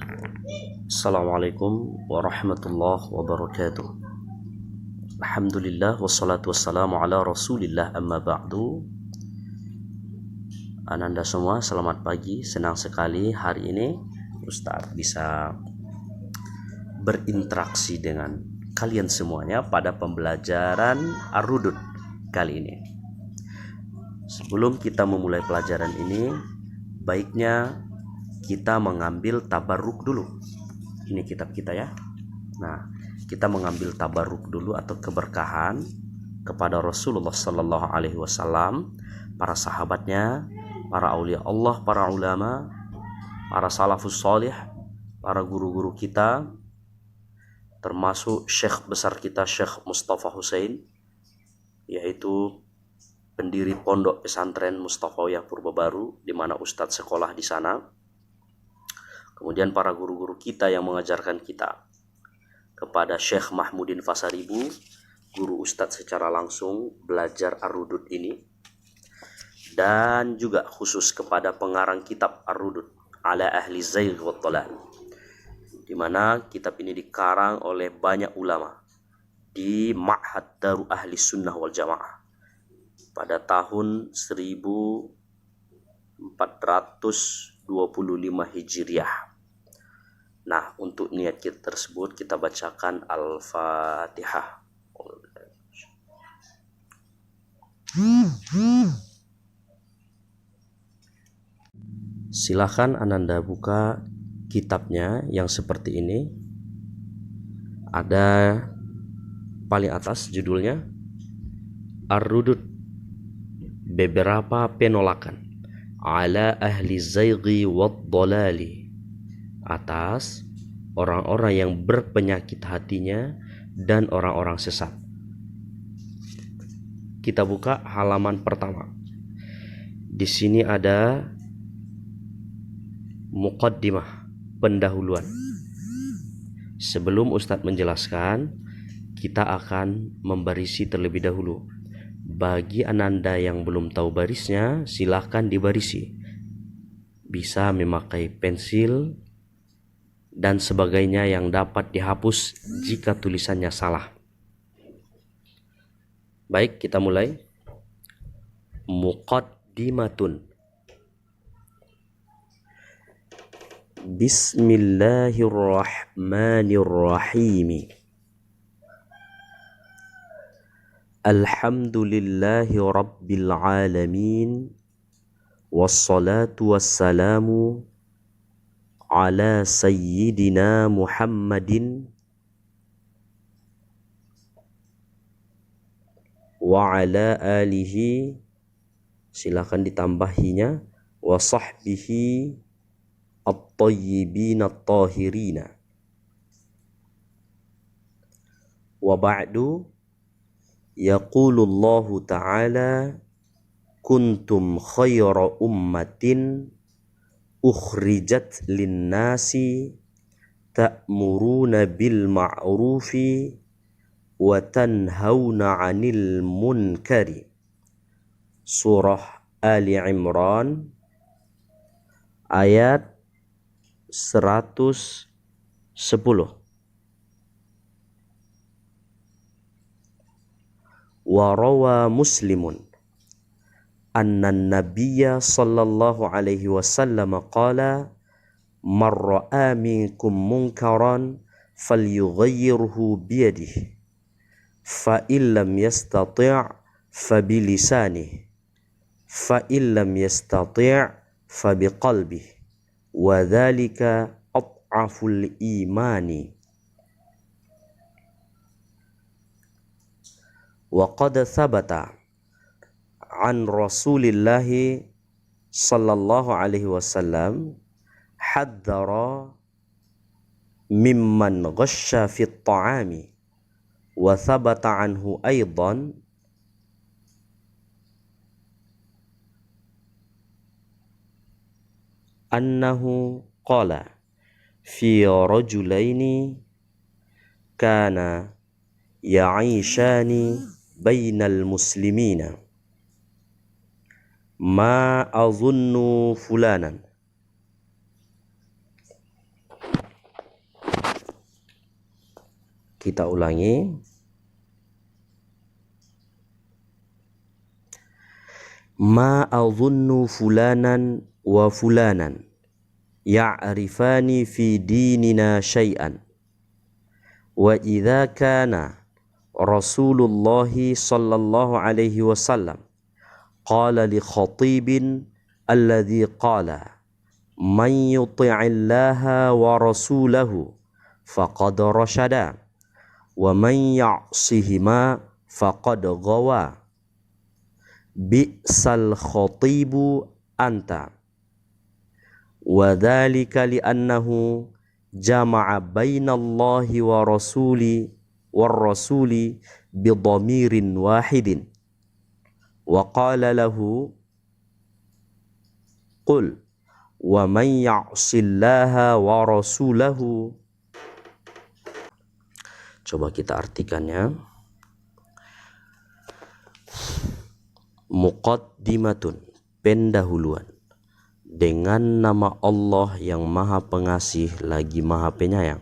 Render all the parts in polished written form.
Assalamualaikum warahmatullahi wabarakatuh. Alhamdulillah wassalatu wassalamu ala rasulillah amma ba'du. Ananda semua, selamat pagi. Senang sekali hari ini Ustadz bisa berinteraksi dengan kalian semuanya pada pembelajaran Ar-Rudud kali ini. Sebelum kita memulai pelajaran ini, baiknya kita mengambil tabarruk dulu. Ini kitab kita ya. Nah, kita mengambil tabarruk dulu atau keberkahan kepada Rasulullah Sallallahu Alaihi Wasallam, para sahabatnya, para aulia Allah, para ulama, para salafus solih, para guru-guru kita, termasuk syekh besar kita Syekh Mustafa Hussein, yaitu pendiri pondok pesantren Mustafawiyah Purbabaru, di mana Ustadz sekolah di sana. Kemudian para guru-guru kita yang mengajarkan kita, kepada Syekh Mahmudin Fasaribu, guru Ustadz secara langsung belajar Ar-Rudud ini, dan juga khusus kepada pengarang kitab Ar-Rudud ala ahli zaigh wa dhalal, di mana kitab ini dikarang oleh banyak ulama di Ma'had Daru Ahli Sunnah wal Jamaah pada tahun 1425 Hijriah. Nah, untuk niat kita tersebut kita bacakan Al-Fatihah. Silakan Ananda buka kitabnya yang seperti ini. Ada paling atas judulnya Ar-Rudud, beberapa penolakan ala ahli zaighi wad dhalali, atas orang-orang yang berpenyakit hatinya dan orang-orang sesat. Kita buka halaman pertama. Di sini ada muqaddimah, pendahuluan. Sebelum Ustadz menjelaskan, kita akan membarisi terlebih dahulu. Bagi Ananda yang belum tahu barisnya, silahkan dibarisi. Bisa memakai pensil dan sebagainya yang dapat dihapus jika tulisannya salah. Baik, kita mulai. Muqaddimatun. Bismillahirrahmanirrahim. Alhamdulillahi rabbil alamin. Wassalatu wassalamu ala sayyidina Muhammadin wa ala alihi, silakan ditambahinya, wa sahbihi at-tayyibin at-tahirina. Wa ba'du, yaqulullahu ta'ala, kuntum khayra ummatin ukhrijat linnasi ta'muruna bil ma'rufi wa tanhauna 'anil munkari. Surah Ali Imran ayat 110. Wa rawa Muslimun anna an-nabiyya sallallahu alaihi wasallam qala man ra'a minkum munkaran falyughayyirhu biyadihi fa illam yastati' fa bilisanihi fa illam yastati' fa biqalbihi wa dhalika ad'aful imani. Wa qad thabata an Rasulillahi sallallahu alaihi wasallam haddara mimman ghasha fit ta'ami, wa thabata anhu aidan annahu qala fi rajulaini kana ya'ishani bainal muslimina ma azunnu fulanan Kita ulangi. Ma adhunnu fulanan wa fulanan ya'rifani fi dinina syai'an wa idza kana Rasulullah sallallahu alaihi wasallam qala li khatibin alladhi qala man yuti'illaha wa rasulahu faqad rasyada wa man ya'sihima faqad ghawa bi'sal khatibu anta wa dzalika li'annahu jama'a bainallahi wa rasuli bidhamirin wahidin wa qala lahu qul wa man ya'sillaha wa rasulahu. Coba kita artikannya. Muqaddimatun, pendahuluan. Dengan nama Allah yang Maha Pengasih lagi Maha Penyayang.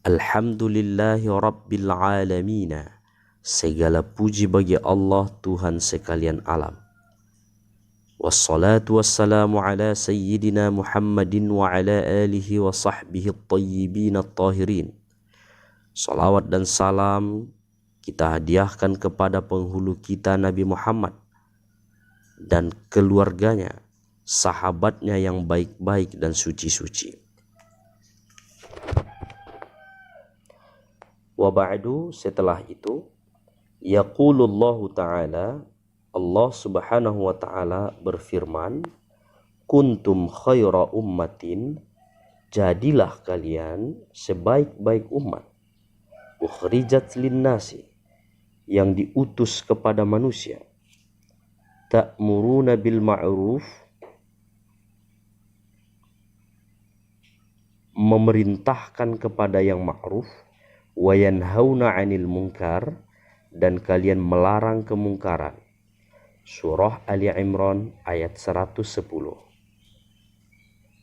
Alhamdulillahi Rabbil Alamina. Segala puji bagi Allah Tuhan sekalian alam. Wassalatu wassalamu ala sayyidina Muhammadin wa ala alihi wa sahbihi at-tayyibin at-tahirin. Salawat dan salam kita hadiahkan kepada penghulu kita Nabi Muhammad dan keluarganya, sahabatnya yang baik-baik dan suci-suci. Wa ba'du, setelah itu, yaqulullahu ta'ala, Allah subhanahu wa ta'ala berfirman, kuntum khaira ummatin, jadilah kalian sebaik-baik umat, ukhrijat linnasi, yang diutus kepada manusia, ta'muruna bil ma'ruf, memerintahkan kepada yang ma'ruf, wa yanhauna 'anil munkar, dan kalian melarang kemungkaran. Surah Ali Imran ayat 110.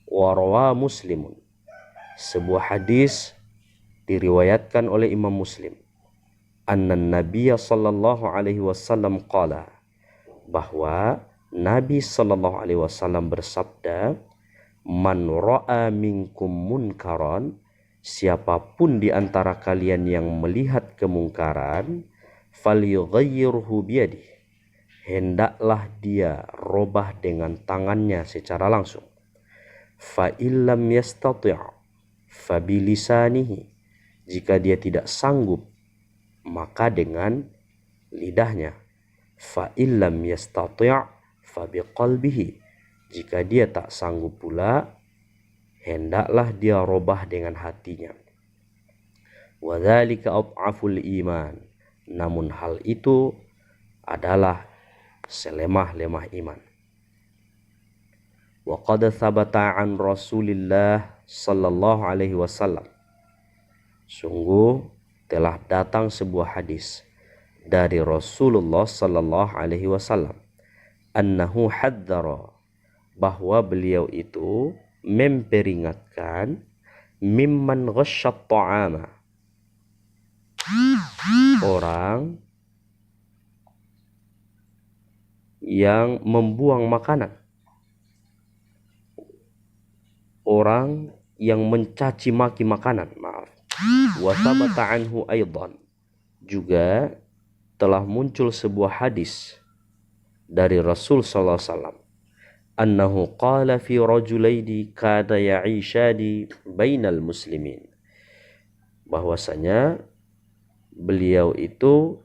Wa rawa Muslimun, sebuah hadis diriwayatkan oleh Imam Muslim, anna Nabiya sallallahu alaihi wasallam qala, bahwa Nabi sallallahu alaihi wasallam bersabda, man ra'a minkum munkaran, siapapun di antara kalian yang melihat kemungkaran, falyughayyirhu biyadihi, hendaklah dia robah dengan tangannya secara langsung. Fa illam yastati' fa bilisanihi, jika dia tidak sanggup maka dengan lidahnya. Fa illam yastati' fa biqalbihi, jika dia tak sanggup pula hendaklah dia robah dengan hatinya. Wa dzalika adhaful iman, namun hal itu adalah selemah-lemah iman. Wa qad thabata an Rasulillah sallallahu alaihi wasallam, sungguh telah datang sebuah hadis dari Rasulullah sallallahu alaihi wasallam, annahu hadzara, bahwa beliau itu memperingatkan, mimman ghasyat ta'ama, orang yang membuang makanan, orang yang mencaci maki makanan, wa thabata anhu aidan, juga telah muncul sebuah hadis dari Rasul sallallahu alaihi wasallam, annahu qala fi rajulaini kada ya'ishani bainal muslimin, bahwasanya beliau itu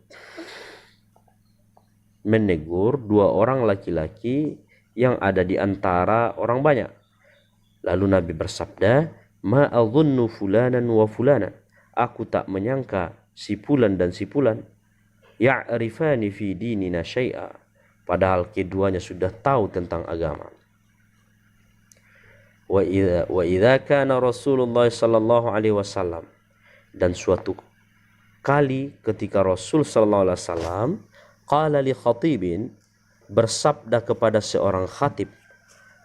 menegur dua orang laki-laki yang ada di antara orang banyak. Lalu Nabi bersabda, ma adhunnu fulanan wa fulanan, aku tak menyangka si fulan dan si fulan, ya'rifani fi dinina syai'a, padahal keduanya sudah tahu tentang agama. Wa idza kana Rasulullah sallallahu alaihi wasallam, dan suatu kali ketika Rasul sallallahu alaihi wasallam qala li khatibin, bersabda kepada seorang khatib,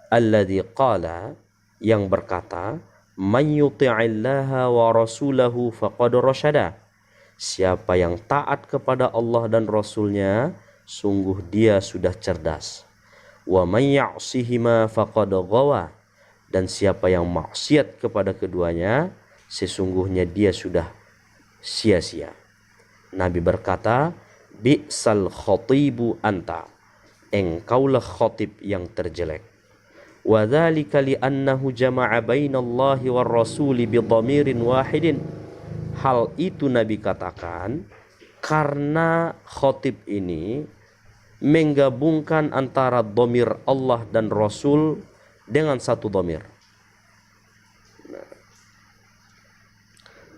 alladzi qala, yang berkata, "Man yuti'illaha wa rasulahu faqad rasyada." Siapa yang taat kepada Allah dan Rasulnya, sungguh dia sudah cerdas. "Wa may ya'sihima faqad ghawa." Dan siapa yang maksiat kepada keduanya, sesungguhnya dia sudah sia-sia. Nabi berkata, "Bi'sal khatibu anta." Engkaulah khatib yang terjelek. Wa dzalika li'annahu jama'a bainallahi war rasuli bi dhamirin wahidin. Hal itu Nabi katakan karena khatib ini menggabungkan antara dhamir Allah dan Rasul dengan satu dhamir.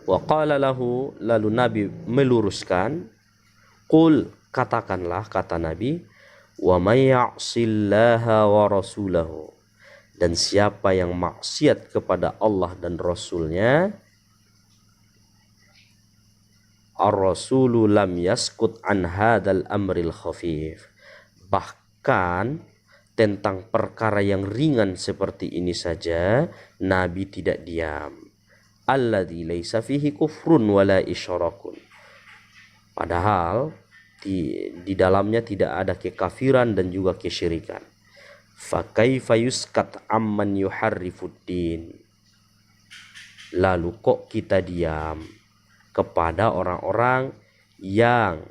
Wa qala lahu, lalu Nabi meluruskan, qul, katakanlah, kata Nabi, wa may ya'sillaha wa rasulahu. Dan siapa yang maksiat kepada Allah dan Rasulnya, ar-rasulu lam yaskut an hadal amril khafif. Bahkan tentang perkara yang ringan seperti ini saja Nabi tidak diam. Alladzi laisa fihi kufrun wala isyarakun. Padahal di dalamnya tidak ada kekafiran dan juga kesyirikan. Fa kaifa yuskat amman yuharrifuddin. Lalu kok kita diam kepada orang-orang yang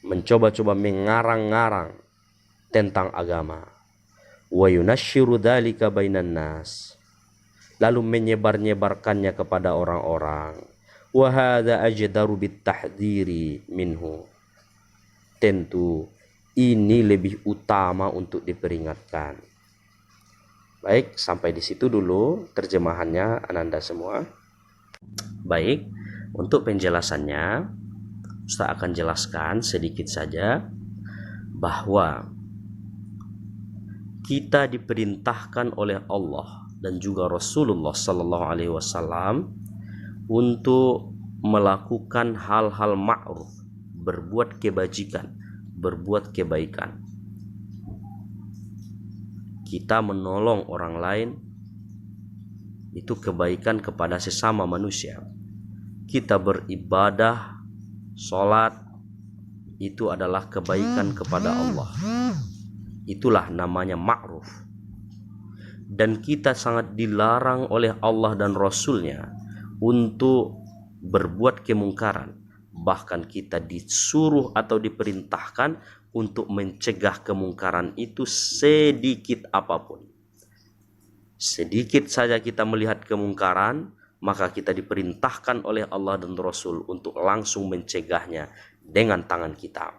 mencoba-coba mengarang-ngarang tentang agama. Wa yunashiru dzalika bainan nas. Lalu menyebar-nyebarkannya kepada orang-orang. Wa hadza ajdaru bitahdhiri minhu. Tentu ini lebih utama untuk diperingatkan. Baik, sampai di situ dulu terjemahannya Ananda semua. Baik, untuk penjelasannya Ustaz akan jelaskan sedikit saja bahwa kita diperintahkan oleh Allah dan juga Rasulullah Sallallahu Alaihi Wasallam untuk melakukan hal-hal ma'ruf, berbuat kebajikan, berbuat kebaikan. Kita menolong orang lain itu kebaikan kepada sesama manusia. Kita beribadah, sholat, itu adalah kebaikan kepada Allah. Itulah namanya ma'ruf. Dan kita sangat dilarang oleh Allah dan Rasulnya untuk berbuat kemungkaran. Bahkan kita disuruh atau diperintahkan untuk mencegah kemungkaran itu sedikit apapun. Sedikit saja kita melihat kemungkaran, maka kita diperintahkan oleh Allah dan Rasul untuk langsung mencegahnya dengan tangan kita.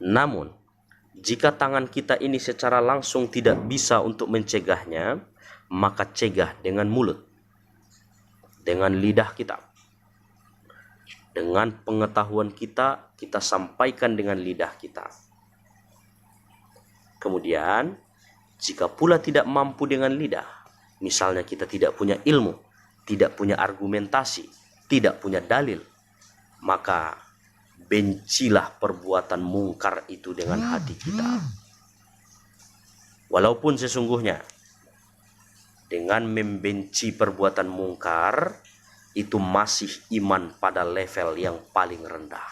Namun jika tangan kita ini secara langsung tidak bisa untuk mencegahnya, maka cegah dengan mulut, dengan lidah kita. Dengan pengetahuan kita, kita sampaikan dengan lidah kita. Kemudian, jika pula tidak mampu dengan lidah, misalnya kita tidak punya ilmu, tidak punya argumentasi, tidak punya dalil, maka bencilah perbuatan mungkar itu dengan hati kita. Walaupun sesungguhnya dengan membenci perbuatan mungkar itu masih iman pada level yang paling rendah.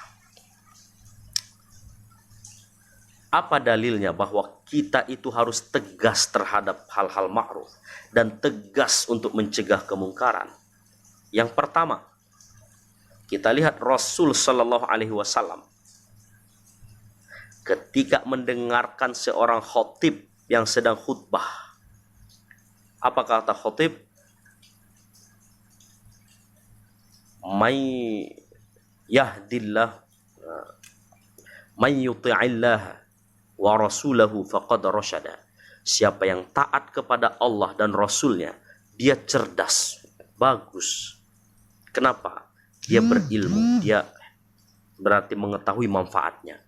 Apa dalilnya bahwa kita itu harus tegas terhadap hal-hal ma'ruf dan tegas untuk mencegah kemungkaran? Yang pertama, kita lihat Rasul Sallallahu Alaihi Wasallam ketika mendengarkan seorang khatib yang sedang khutbah. Apa kata khatib? May yahdillah, may yuti'illah wa rasulahu faqad rasyada. Siapa yang taat kepada Allah dan Rasulnya, dia cerdas, bagus. Kenapa? Dia berilmu, dia berarti mengetahui manfaatnya.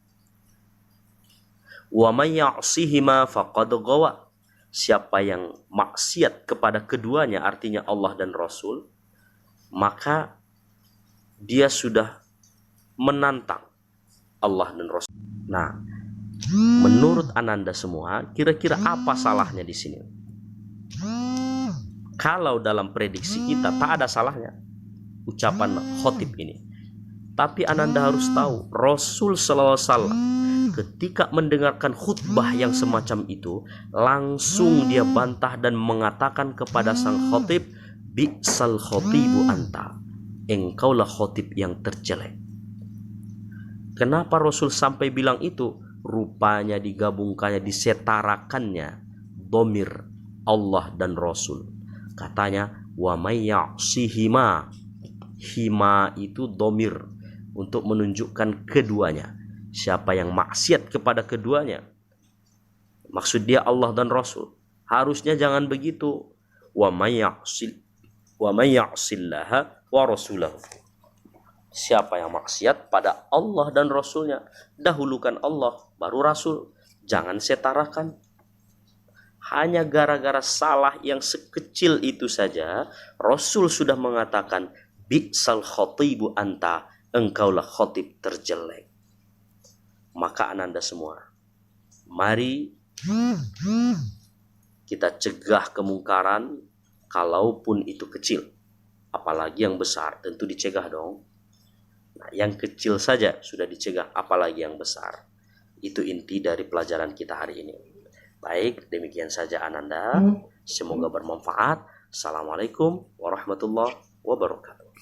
Wa may ya'sihima faqad ghawa. Siapa yang maksiat kepada keduanya, artinya Allah dan Rasul, maka dia sudah menantang Allah dan Rasul. Nah, menurut Ananda semua, kira-kira apa salahnya di sini? Kalau dalam prediksi kita tak ada salahnya ucapan khotib ini. Tapi Ananda harus tahu, Rasul sallallahu alaihi wasallam ketika mendengarkan khutbah yang semacam itu, langsung dia bantah dan mengatakan kepada sang khotib, bi'sal khotibu anta, engkaulah khotib yang terjelek. Kenapa Rasul sampai bilang itu? Rupanya digabungkannya, disetarakannya domir Allah dan Rasul. Katanya, wa may ya'sihima, hima itu domir untuk menunjukkan keduanya. Siapa yang maksiat kepada keduanya, maksud dia Allah dan Rasul. Harusnya jangan begitu. Wa may ya'sillaha wa rasulahu. Siapa yang maksiat pada Allah dan Rasulnya, dahulukan Allah baru Rasul. Jangan setarakan. Hanya gara-gara salah yang sekecil itu saja, Rasul sudah mengatakan, bi'sal khotibu anta, engkaulah khotib terjelek. Maka Ananda semua, mari kita cegah kemungkaran, kalaupun itu kecil. Apalagi yang besar, tentu dicegah dong. Nah, yang kecil saja sudah dicegah, apalagi yang besar. Itu inti dari pelajaran kita hari ini. Baik, demikian saja Ananda. Semoga bermanfaat. Assalamualaikum warahmatullahi wabarakatuh.